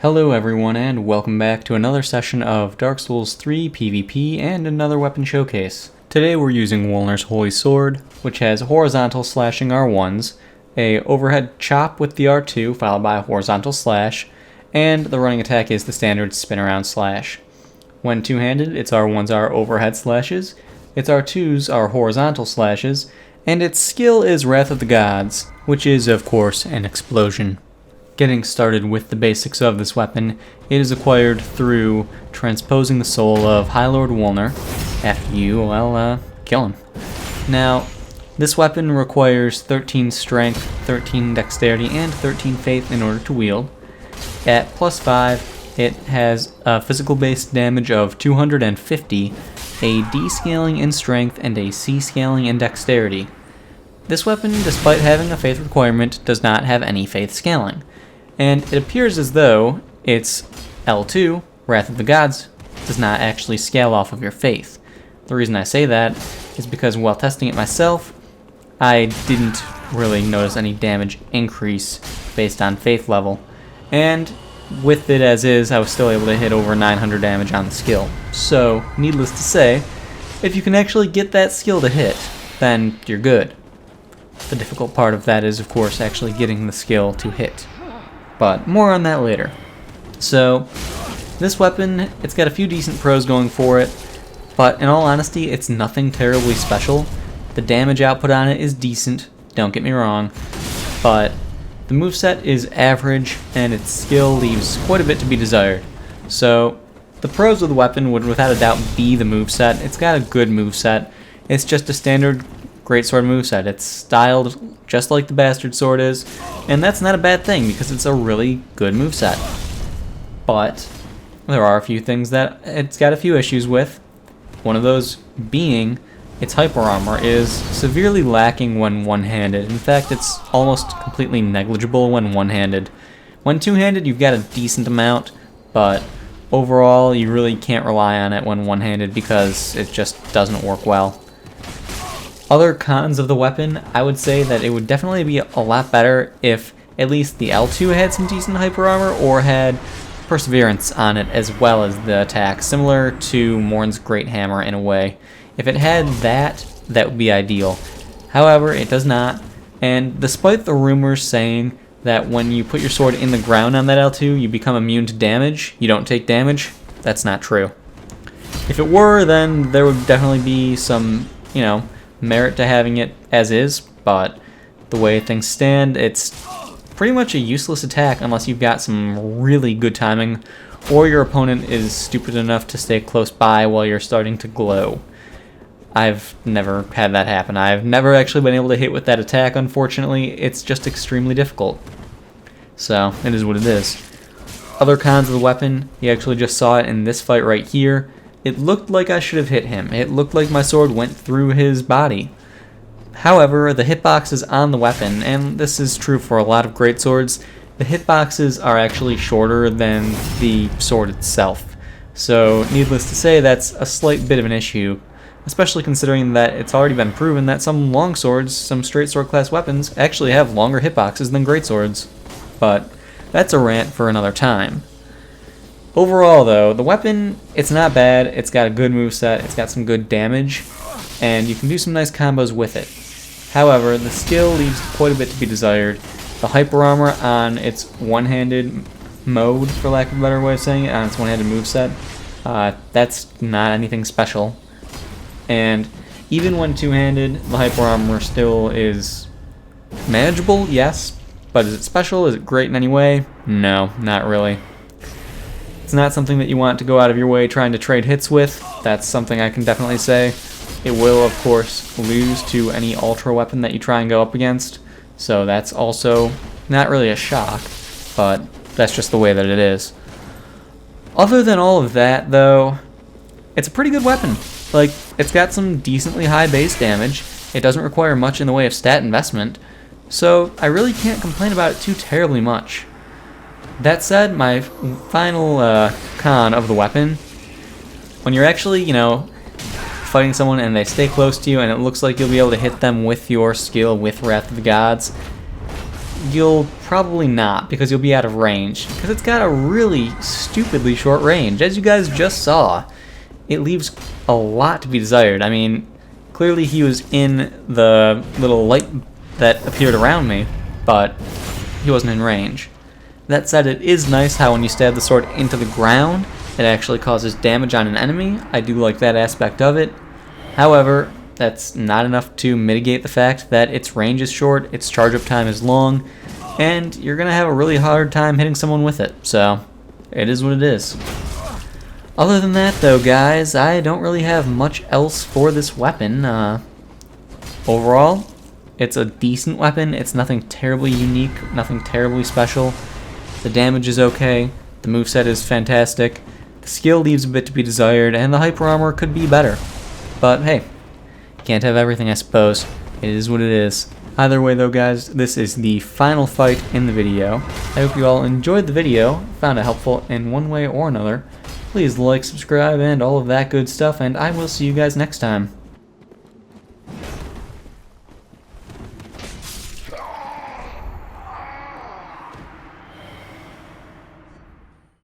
Hello everyone and welcome back to another session of Dark Souls 3 PvP and another weapon showcase. Today we're using Wolnir's Holy Sword, which has horizontal slashing R1s, a overhead chop with the R2 followed by a horizontal slash, and the running attack is the standard spin around slash. When two-handed, its R1s are overhead slashes, its R2s are horizontal slashes, and its skill is Wrath of the Gods, which is of course an explosion. Getting started with the basics of this weapon, it is acquired through transposing the soul of High Lord Wolnir after you, kill him. Now, this weapon requires 13 strength, 13 dexterity, and 13 faith in order to wield. At plus 5, it has a physical-based damage of 250, a D scaling in strength, and a C scaling in dexterity. This weapon, despite having a faith requirement, does not have any faith scaling. And it appears as though its L2, Wrath of the Gods, does not actually scale off of your faith. The reason I say that is because while testing it myself, I didn't really notice any damage increase based on faith level. And with it as is, I was still able to hit over 900 damage on the skill. So, needless to say, if you can actually get that skill to hit, then you're good. The difficult part of that is, of course, actually getting the skill to hit. But more on that later. So, this weapon, it's got a few decent pros going for it, but in all honesty, it's nothing terribly special. The damage output on it is decent, don't get me wrong, but the moveset is average, and its skill leaves quite a bit to be desired. So, the pros of the weapon would without a doubt be the moveset. It's got a good moveset. It's just a standard greatsword moveset. It's styled just like the Bastard Sword is, and that's not a bad thing because it's a really good moveset. But there are a few things that it's got a few issues with. One of those being its hyper armor is severely lacking when one-handed. In fact, it's almost completely negligible when one-handed. When two-handed, you've got a decent amount, but overall, you really can't rely on it when one-handed because it just doesn't work well. Other cons of the weapon, I would say that it would definitely be a lot better if at least the L2 had some decent hyper armor or had perseverance on it as well as the attack, similar to Morn's Great Hammer in a way. If it had that, that would be ideal. However, it does not, and despite the rumors saying that when you put your sword in the ground on that L2, you become immune to damage, you don't take damage, that's not true. If it were, then there would definitely be some, merit to having it as is, but the way things stand, it's pretty much a useless attack unless you've got some really good timing or your opponent is stupid enough to stay close by while you're starting to glow. I've never had that happen. I've never actually been able to hit with that attack, unfortunately. It's just extremely difficult. So, it is what it is. Other cons of the weapon, you actually just saw it in this fight right here. It looked like I should have hit him. It looked like my sword went through his body. However, the hitboxes on the weapon, and this is true for a lot of greatswords, the hitboxes are actually shorter than the sword itself. So, needless to say, that's a slight bit of an issue, especially considering that it's already been proven that some longswords, some straight sword class weapons, actually have longer hitboxes than greatswords. But that's a rant for another time. Overall, though, the weapon, it's not bad. It's got a good moveset, it's got some good damage, and you can do some nice combos with it. However, the skill leaves quite a bit to be desired. The hyper armor on its one-handed mode, for lack of a better way of saying it, on its one-handed moveset, that's not anything special. And even when two-handed, the hyper armor still is manageable, yes, but is it special? Is it great in any way? No, not really. It's not something that you want to go out of your way trying to trade hits with. That's something I can definitely say. It will, of course, lose to any ultra weapon that you try and go up against, so that's also not really a shock, but that's just the way that it is. Other than all of that, though, it's a pretty good weapon. Like, it's got some decently high base damage, it doesn't require much in the way of stat investment, so I really can't complain about it too terribly much. That said, my final con of the weapon, when you're actually, fighting someone and they stay close to you and it looks like you'll be able to hit them with your skill with Wrath of the Gods, you'll probably not, because you'll be out of range. Because it's got a really stupidly short range. As you guys just saw, it leaves a lot to be desired. I mean, clearly he was in the little light that appeared around me, but he wasn't in range. That said, it is nice how when you stab the sword into the ground, it actually causes damage on an enemy. I do like that aspect of it. However, that's not enough to mitigate the fact that its range is short, its charge up time is long, and you're going to have a really hard time hitting someone with it. So, it is what it is. Other than that though, guys, I don't really have much else for this weapon. Overall, it's a decent weapon. It's nothing terribly unique, nothing terribly special. The damage is okay, the moveset is fantastic, the skill leaves a bit to be desired, and the hyper armor could be better. But hey, you can't have everything, I suppose. It is what it is. Either way though, guys, this is the final fight in the video. I hope you all enjoyed the video, found it helpful in one way or another. Please like, subscribe, and all of that good stuff, and I will see you guys next time.